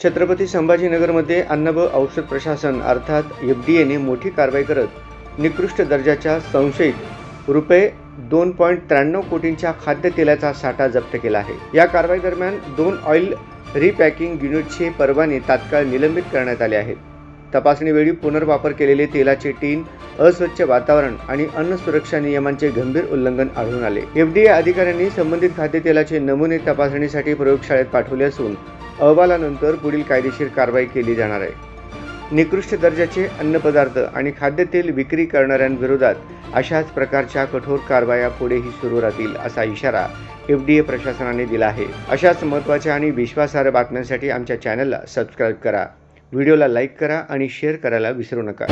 छत्रपती संभाजीनगरमध्ये अन्न व औषध प्रशासन अर्थात FDAने मोठी कारवाई करत निकृष्ट दर्जाच्या संशयित रुपये 2.93 कोटींच्या खाद्यतेलाचा साठा जप्त केला आहे। या कारवाई दरम्यान 2 ऑइल रिपॅकिंग युनिटचे परवाने तात्काळ निलंबित करण्यात आले आहेत। तपासणीवेळी पुनर्वापर केलेले तेलाचे टीन, अस्वच्छ वातावरण आणि अन्न सुरक्षा नियमांचे गंभीर उल्लंघन आढळून आले। FDA अधिकाऱ्यांनी संबंधित खाद्यतेलाचे नमुने तपासणीसाठी प्रयोगशाळेत पाठवले असून अहवालानंतर पुढील कायदेशीर कारवाई केली जाणार आहे। निकृष्ट दर्जाचे अन्नपदार्थ आणि खाद्यतेल विक्री करणाऱ्यांविरोधात अशाच प्रकारच्या कठोर कारवाया पुढेही सुरू राहतील असा इशारा FDA प्रशासनाने दिला आहे। अशाच महत्त्वाच्या आणि विश्वासार्ह बातम्यांसाठी आमच्या चॅनलला सबस्क्राईब करा, व्हिडिओला लाईक करा आणि शेअर करायला विसरू नका।